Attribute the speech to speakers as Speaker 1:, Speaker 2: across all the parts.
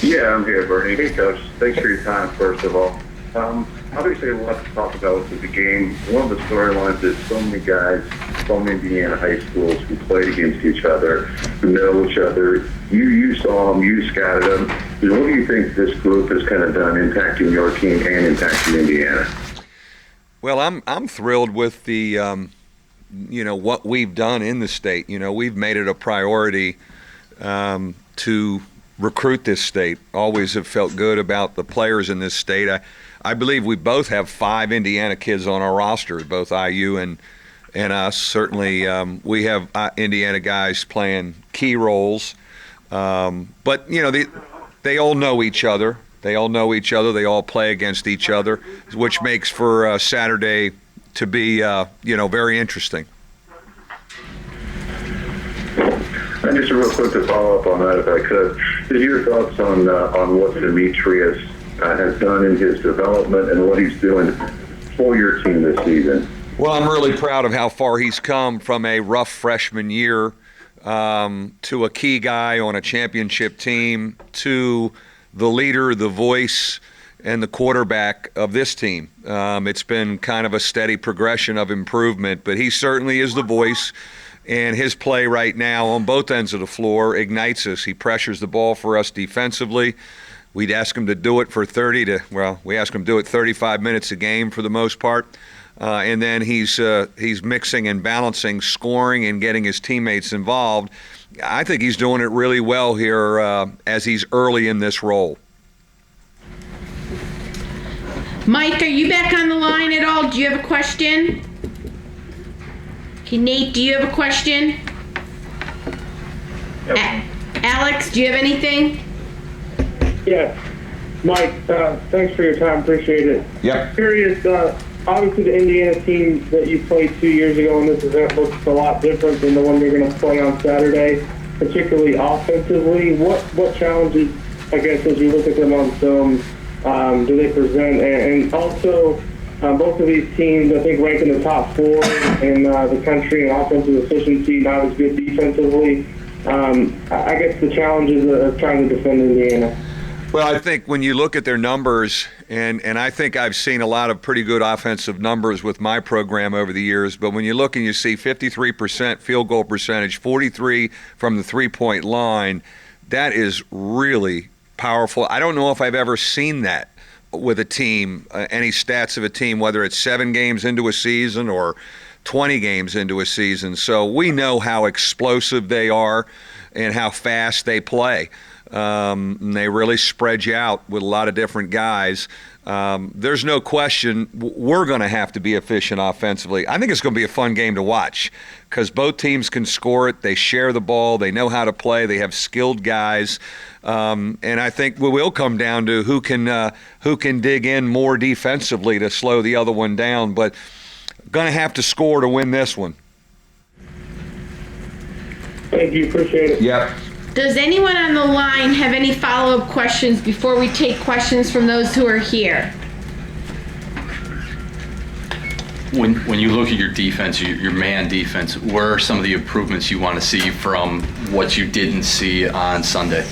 Speaker 1: Yeah, I'm here, Bernie. Hey, Coach. Thanks for your time, first of all. Obviously, a lot to talk about with the game. One of the storylines is so many guys from Indiana high schools who played against each other, who know each other. You saw them, you scouted them. What do you think this group has kind of done impacting your team and impacting Indiana?
Speaker 2: Well, I'm thrilled with the what we've done in the state. We've made it a priority to recruit this state. Always have felt good about the players in this state. I believe we both have 5 Indiana kids on our roster, both IU and us. Certainly, we have Indiana guys playing key roles. But they all know each other. They all know each other. They all play against each other, which makes for Saturday to be very interesting.
Speaker 1: And just real quick to follow up on that, if I could, is your thoughts on what Demetrius has done in his development and what he's doing for your team this season?
Speaker 2: Well, I'm really proud of how far he's come from a rough freshman year to a key guy on a championship team to the leader, the voice, and the quarterback of this team. It's been kind of a steady progression of improvement, but he certainly is the voice. And his play right now on both ends of the floor ignites us. He pressures the ball for us defensively. We'd ask him to do it for we ask him to do it 35 minutes a game for the most part. And then he's mixing and balancing scoring and getting his teammates involved. I think he's doing it really well here as he's early in this role.
Speaker 3: Mike, are you back on the line at all? Do you have a question? Okay, Nate, do you have a question?
Speaker 4: Yep.
Speaker 3: Alex, do you have anything?
Speaker 4: Yes. Mike, thanks for your time. Appreciate it.
Speaker 2: Yep.
Speaker 4: Curious, obviously the Indiana team that you played 2 years ago in this event looks a lot different than the one you're going to play on Saturday, particularly offensively. What challenges, I guess, as you look at them on film, do they present? And also, both of these teams, I think, rank in the top 4 in the country in offensive efficiency, not as good defensively. I guess the challenges of trying to defend Indiana.
Speaker 2: Well, I think when you look at their numbers, and I think I've seen a lot of pretty good offensive numbers with my program over the years, but when you look and you see 53% field goal percentage, 43 from the three-point line, that is really powerful. I don't know if I've ever seen that with a team, any stats of a team, whether it's 7 games into a season or 20 games into a season. So we know how explosive they are and how fast they play. And they really spread you out with a lot of different guys. There's no question we're going to have to be efficient offensively. I think it's going to be a fun game to watch because both teams can score it. They share the ball. They know how to play. They have skilled guys. And I think we will come down to who can dig in more defensively to slow the other one down. But going to have to score to win this one.
Speaker 4: Thank you. Appreciate it.
Speaker 2: Yep.
Speaker 3: Does anyone on the line have any follow-up questions before we take questions from those who are here?
Speaker 5: When you look at your defense, your man defense, where are some of the improvements you want to see from what you didn't see on Sunday?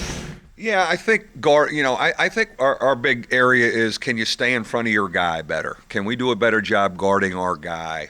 Speaker 2: Yeah, I think I think our big area is, can you stay in front of your guy better? Can we do a better job guarding our guy?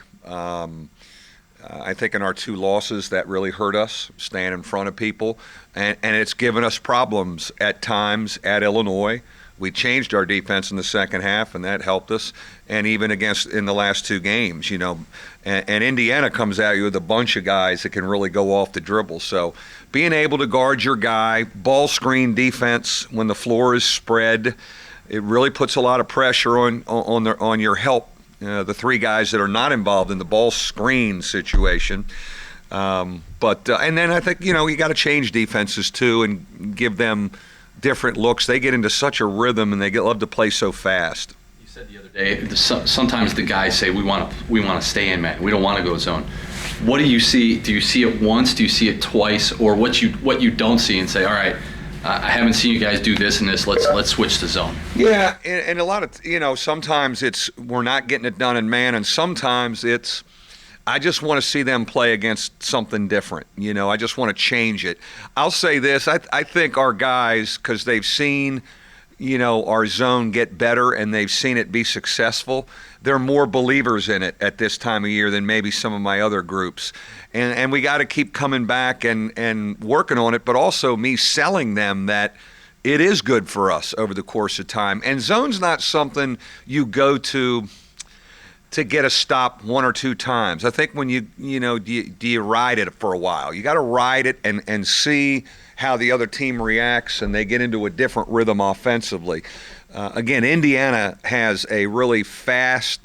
Speaker 2: I think in our 2 losses that really hurt us, staying in front of people, and it's given us problems at times at Illinois. We changed our defense in the second half, and that helped us, and even in the last 2 games, and Indiana comes at you with a bunch of guys that can really go off the dribble. So being able to guard your guy, ball screen defense when the floor is spread, it really puts a lot of pressure on your help. The 3 guys that are not involved in the ball screen situation. And then I think, you got to change defenses too and give them different looks. They get into such a rhythm and they love to play so fast.
Speaker 5: You said the other day, sometimes the guys say we want to stay in man. We don't want to go zone. What do you see? Do you see it once? Do you see it twice? Or what you don't see and say, all right, I haven't seen you guys do this and this. Let's switch to zone.
Speaker 2: Yeah, and a lot of sometimes we're not getting it done in man, and sometimes it's I just want to see them play against something different. I just want to change it. I'll say this. I think our guys, because they've seen, our zone get better and they've seen it be successful, they're more believers in it at this time of year than maybe some of my other groups. And we got to keep coming back and working on it, but also me selling them that it is good for us over the course of time. And zone's not something you go to get a stop one or two times. I think when do you ride it for a while? You got to ride it and see how the other team reacts, and they get into a different rhythm offensively. Again, Indiana has a really fast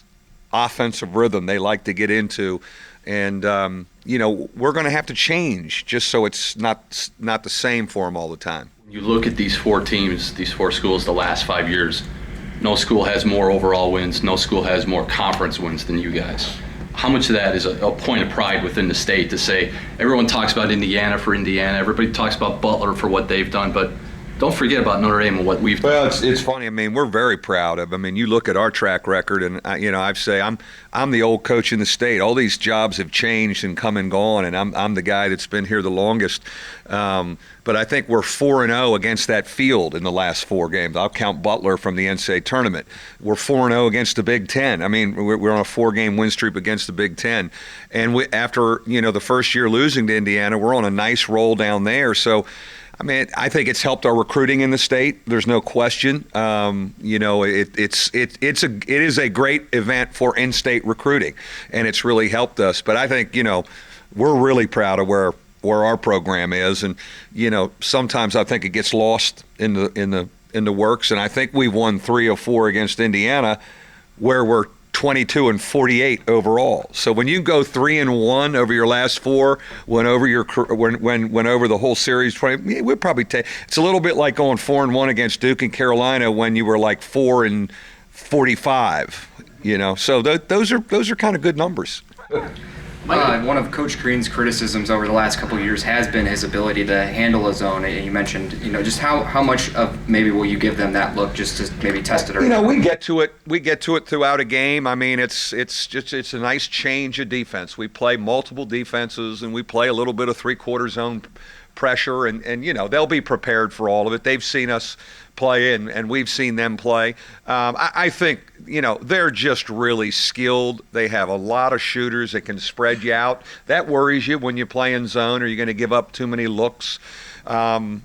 Speaker 2: offensive rhythm they like to get into, and we're going to have to change just so it's not the same for them all the time.
Speaker 5: You look at these four teams, these four schools the last 5 years, no school has more overall wins, no school has more conference wins than you guys. How much of that is a point of pride within the state to say, everyone talks about Indiana for Indiana, everybody talks about Butler for what they've done, but don't forget about Notre Dame and what we've done.
Speaker 2: Well, it's funny. I mean, we're very proud of. You look at our track record, and I say I'm the old coach in the state. All these jobs have changed and come and gone, and I'm the guy that's been here the longest. But I think we're 4-0 against that field in the last 4 games. I'll count Butler from the NCAA tournament. We're 4-0 against the Big Ten. We're on a 4-game win streak against the Big Ten, and after the first year losing to Indiana, we're on a nice roll down there. So. I think it's helped our recruiting in the state. There's no question. It is a great event for in-state recruiting, and it's really helped us. But I think we're really proud of where our program is, and sometimes I think it gets lost in the works. And I think we've won 3 or 4 against Indiana, where we're 22-48 overall. So when you go 3-1 over your last 4, went over the whole series, we'd probably take. It's a little bit like going 4-1 against Duke and Carolina when you were like 4-45. So those are kind of good numbers.
Speaker 6: One of Coach Green's criticisms over the last couple of years has been his ability to handle a zone. And you mentioned, just how much of maybe will you give them that look just to maybe test it? Or
Speaker 2: we get to it. We get to it throughout a game. It's a nice change of defense. We play multiple defenses, and we play a little bit of 3/4 zone pressure, and they'll be prepared for all of it. They've seen us play, and we've seen them play. I think they're just really skilled. They have a lot of shooters that can spread you out. That worries you when you play in zone. Are you going to give up too many looks? But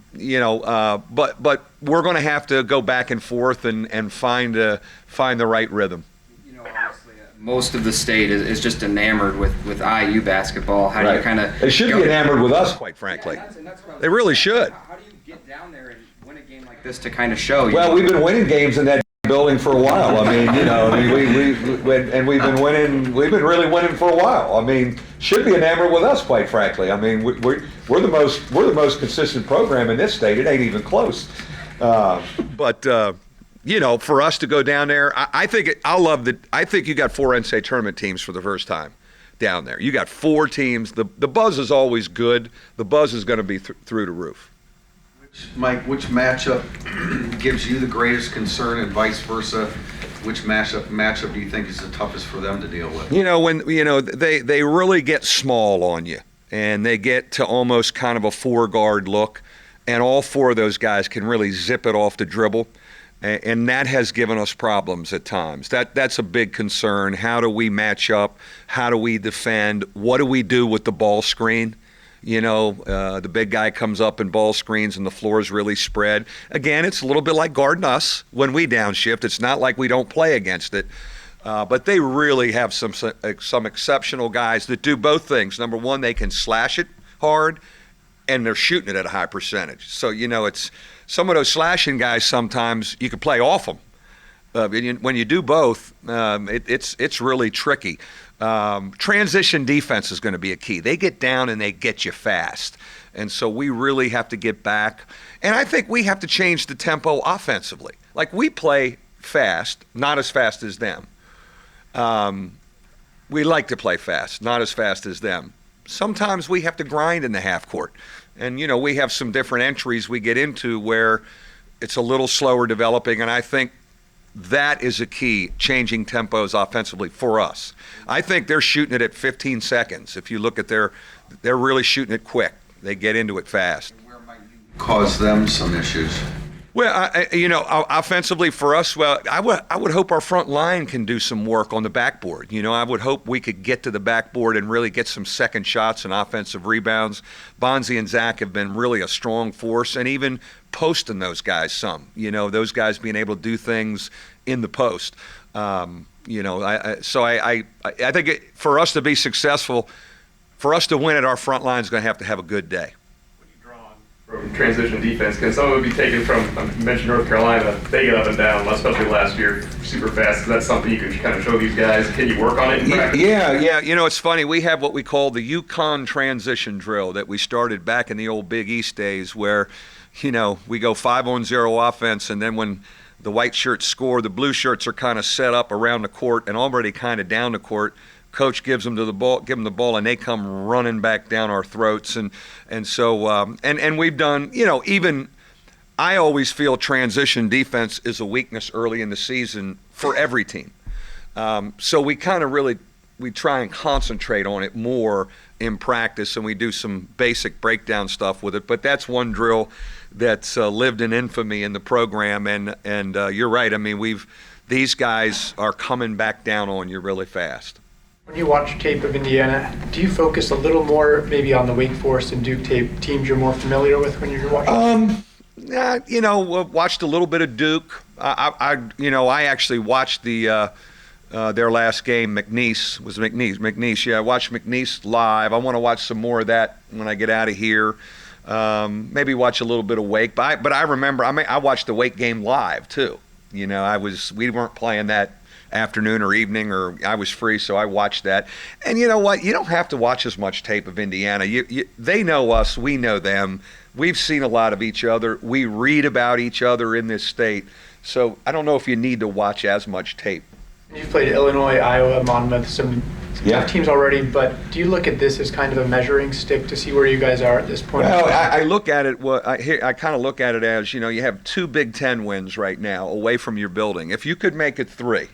Speaker 2: we're going to have to go back and forth and find the right rhythm.
Speaker 6: Obviously, most of the state is just enamored with IU basketball. How do you kind of?
Speaker 2: They should be enamored with us, quite frankly. They really should.
Speaker 6: How do you get down there and win a game like this to kind of show?
Speaker 2: Well, we've been winning games in that building for a while. We've been winning. We've been really winning for a while. Should be enamored with us, quite frankly. We're the most consistent program in this state. It ain't even close. But for us to go down there, I think you got 4 NCAA tournament teams for the first time down there. You got 4 teams. The buzz is always good. The buzz is going to be through the roof.
Speaker 7: Mike, which matchup gives you the greatest concern, and vice versa? Which matchup do you think is the toughest for them to deal with?
Speaker 2: When they really get small on you, and they get to almost kind of a 4-guard look, and all 4 of those guys can really zip it off the dribble, and that has given us problems at times. That's a big concern. How do we match up? How do we defend? What do we do with the ball screen? The big guy comes up and ball screens and the floor is really spread. Again, it's a little bit like guarding us when we downshift. It's not like we don't play against it. But they really have some exceptional guys that do both things. Number one, they can slash it hard, and they're shooting it at a high percentage. So, it's some of those slashing guys sometimes you can play off them. When you do both, it's really tricky. Transition defense is going to be a key. They get down and they get you fast. And so we really have to get back. And I think we have to change the tempo offensively. Like, we play fast, not as fast as them. We like to play fast, not as fast as them. Sometimes we have to grind in the half court. And, we have some different entries we get into where it's a little slower developing. And I think that is a key, changing tempos offensively for us. I think they're shooting it at 15 seconds. If you look at they're really shooting it quick. They get into it fast.
Speaker 7: Cause them some issues.
Speaker 2: Well, offensively for us, well, I would hope our front line can do some work on the backboard. I would hope we could get to the backboard and really get some second shots and offensive rebounds. Bonzi and Zach have been really a strong force, and even posting those guys some. Those guys being able to do things in the post. I think for us to be successful, for us to win it, our front line is going to have a good day.
Speaker 8: From transition defense, can some of it be taken from, you mentioned North Carolina, they get up and down, especially last year, super fast. Is that something you can kind of show these guys? Can you work on it in practice?
Speaker 2: Yeah. It's funny. We have what we call the Yukon transition drill that we started back in the old Big East days where, we go 5-on-0 offense, and then when the white shirts score, the blue shirts are kind of set up around the court and already kind of down the court. Coach gives them the ball, and they come running back down our throats, and so we've done. Even I always feel transition defense is a weakness early in the season for every team. So we kind of we try and concentrate on it more in practice, and we do some basic breakdown stuff with it. But that's one drill that's lived in infamy in the program, and you're right. I mean, these guys are coming back down on you really fast.
Speaker 9: When you watch tape of Indiana, do you focus a little more maybe on the Wake Forest and Duke tape, teams you're more familiar with when you're watching?
Speaker 2: Watched a little bit of Duke. I actually watched their last game. McNeese. Yeah, I watched McNeese live. I want to watch some more of that when I get out of here. Maybe watch a little bit of Wake. But I remember, I watched the Wake game live too. We weren't playing that afternoon or evening, or I was free, so I watched that. And you know what? You don't have to watch as much tape of Indiana. They know us, we know them. We've seen a lot of each other. We read about each other in this state. So I don't know if you need to watch as much tape.
Speaker 9: You've played Illinois, Iowa, Monmouth, some tough teams already, but do you look at this as kind of a measuring stick to see where you guys are at this point?
Speaker 2: Well, I look at it. I kind of look at it as you have 2 Big Ten wins right now away from your building. If you could make it 3,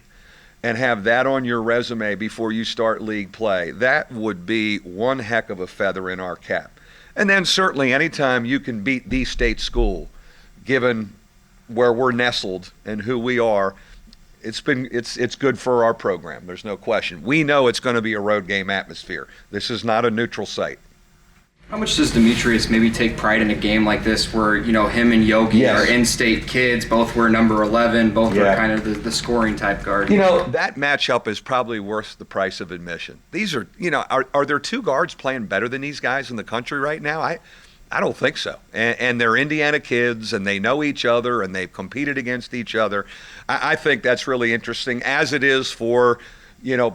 Speaker 2: and have that on your resume before you start league play, that would be one heck of a feather in our cap. And then certainly anytime you can beat the state school, given where we're nestled and who we are, it's good for our program. There's no question. We know it's going to be a road game atmosphere. This is not a neutral site.
Speaker 6: How much does Demetrius maybe take pride in a game like this where, him and Yogi are in-state kids, both were number 11, both are kind of the scoring type guard?
Speaker 2: That matchup is probably worth the price of admission. These are, are there 2 guards playing better than these guys in the country right now? I don't think so. And they're Indiana kids, and they know each other, and they've competed against each other. I think that's really interesting, as it is for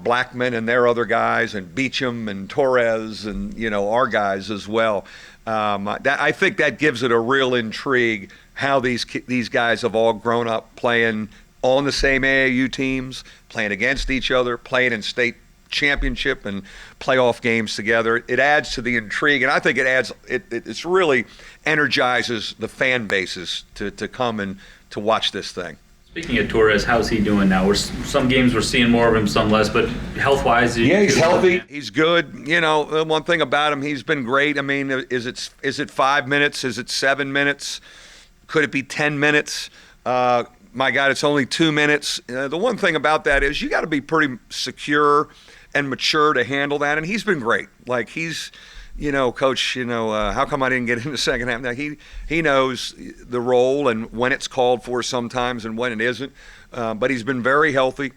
Speaker 2: Blackman and their other guys, and Beecham and Torres and, our guys as well. I think that gives it a real intrigue how these guys have all grown up playing on the same AAU teams, playing against each other, playing in state championship and playoff games together. It adds to the intrigue, and I think it's really energizes the fan bases to come and to watch this thing.
Speaker 10: Speaking of Torres, how's he doing now? Some games we're seeing more of him, some less, but health-wise,
Speaker 2: he's healthy. He's good. One thing about him, he's been great. I mean, is it 5 minutes? Is it 7 minutes? Could it be 10 minutes? My God, it's only 2 minutes. The one thing about that is you got to be pretty secure and mature to handle that, and he's been great. Like he's. Coach, how come I didn't get in the second half? Now, he knows the role and when it's called for sometimes and when it isn't. But he's been very healthy.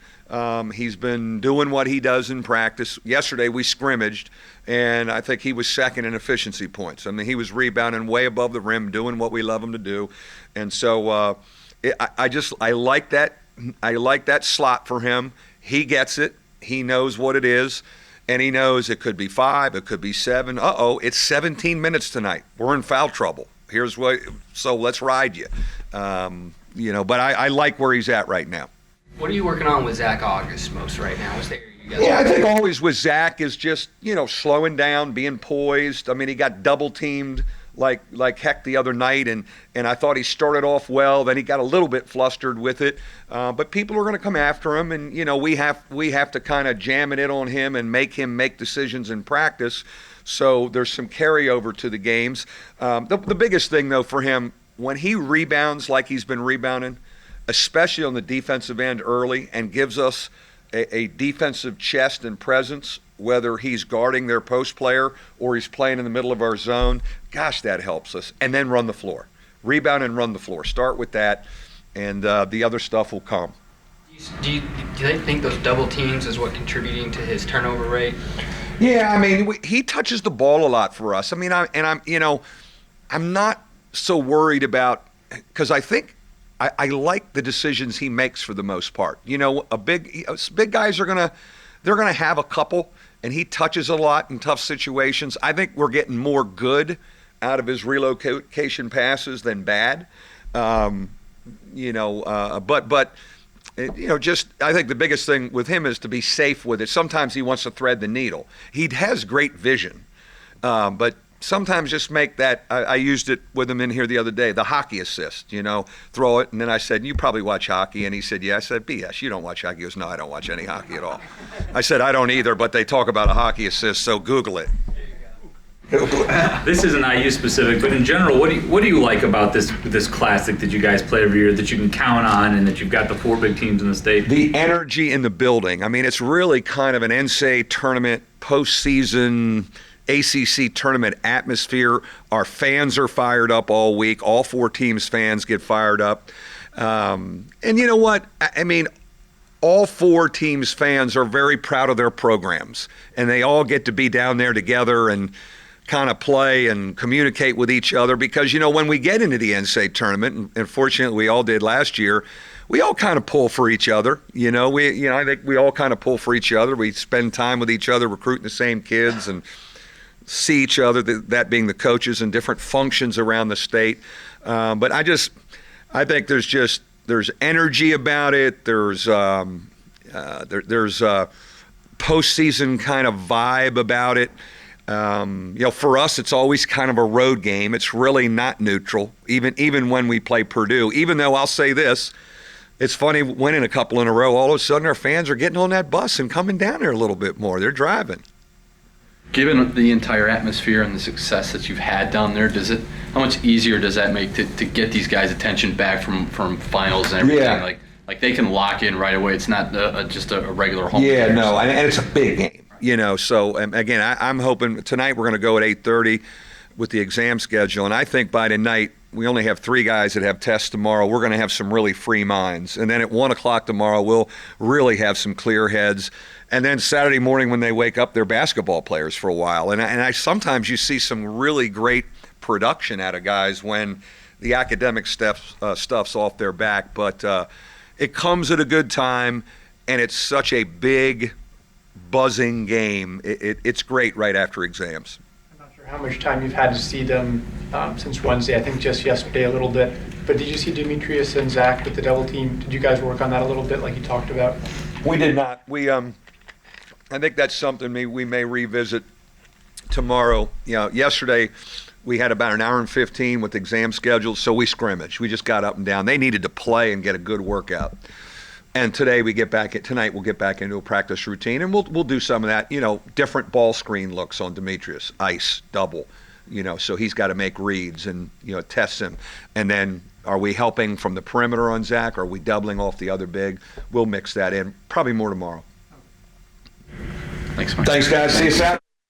Speaker 2: He's been doing what he does in practice. Yesterday we scrimmaged, and I think he was second in efficiency points. I mean, he was rebounding way above the rim, doing what we love him to do. And so I like that. I like that slot for him. He gets it. He knows what it is. And he knows it could be 5, it could be 7. It's 17 minutes tonight. We're in foul trouble. So let's ride you. But I like where he's at right now.
Speaker 11: What are you working on with Zach August most right now?
Speaker 2: I think always with Zach is just, slowing down, being poised. I mean, he got double teamed like heck the other night, and I thought he started off well. Then he got a little bit flustered with it, but people are going to come after him, and we have to kind of jam it in on him and make him make decisions in practice. So there's some carryover to the games. The biggest thing though for him, when he rebounds like he's been rebounding, especially on the defensive end early, and gives us a defensive chest and presence, whether he's guarding their post player or he's playing in the middle of our zone, gosh, that helps us. And then run the floor. Rebound and run the floor. Start with that, and the other stuff will come.
Speaker 11: Do they think those double teams is what contributing to his turnover rate?
Speaker 2: Yeah, I mean, he touches the ball a lot for us. I mean, I'm not so worried about, because I think I like the decisions he makes for the most part. Big guys they're gonna have a couple, and he touches a lot in tough situations. I think we're getting more good out of his relocation passes than bad. Just I think the biggest thing with him is to be safe with it. Sometimes he wants to thread the needle. He has great vision, but sometimes just make that. I used it with him in here the other day, the hockey assist, throw it. And then I said, you probably watch hockey. And he said, yeah. I said, BS, you don't watch hockey. He goes, no, I don't watch any hockey at all. I said, I don't either, but they talk about a hockey assist, so Google it.
Speaker 10: This isn't IU specific, but in general, what do you like about this classic that you guys play every year, that you can count on, and that you've got the 4 big teams in the state?
Speaker 2: The energy in the building. I mean, it's really kind of an NCAA tournament, postseason, ACC tournament atmosphere. Our fans are fired up all week. All 4 teams' fans get fired up. And you know what? I mean, all 4 teams' fans are very proud of their programs, and they all get to be down there together and kind of play and communicate with each other, because when we get into the NCAA tournament, and fortunately we all did last year, we all kind of pull for each other. I think we all kind of pull for each other. We spend time with each other, recruiting the same kids, and see each other, that being the coaches in different functions around the state. But I think there's energy about it. There's postseason kind of vibe about it. For us, it's always kind of a road game. It's really not neutral, even when we play Purdue. Even though I'll say this, it's funny, winning a couple in a row, all of a sudden our fans are getting on that bus and coming down there a little bit more. They're driving.
Speaker 5: Given the entire atmosphere and the success that you've had down there, how much easier does that make to get these guys' attention back from finals and everything?
Speaker 2: Yeah.
Speaker 5: Like they can lock in right away. It's not just a regular home.
Speaker 2: Yeah, no, and it's a big game. So again, I'm hoping tonight we're going to go at 8:30 with the exam schedule, and I think by tonight we only have 3 guys that have tests tomorrow. We're going to have some really free minds, and then at 1 o'clock tomorrow we'll really have some clear heads. And then Saturday morning when they wake up, they're basketball players for a while. And I sometimes you see some really great production out of guys when the academic stuff's off their back. But it comes at a good time, and it's such a big, buzzing game. It's great right after exams.
Speaker 9: I'm not sure how much time you've had to see them since Wednesday. I think just yesterday a little bit. But did you see Demetrius and Zach with the double team? Did you guys work on that a little bit like you talked about?
Speaker 2: We did not. I think that's something we may revisit tomorrow. Yesterday we had about an hour and 15 with exam scheduled, so we scrimmaged. We just got up and down. They needed to play and get a good workout. And tonight we'll get back into a practice routine, and we'll do some of that. Different ball screen looks on Demetrius, ice, double. So he's got to make reads and test him. And then are we helping from the perimeter on Zach? Are we doubling off the other big? We'll mix that in. Probably more tomorrow.
Speaker 5: Thanks, Mike.
Speaker 2: Thanks, guys. See you Saturday.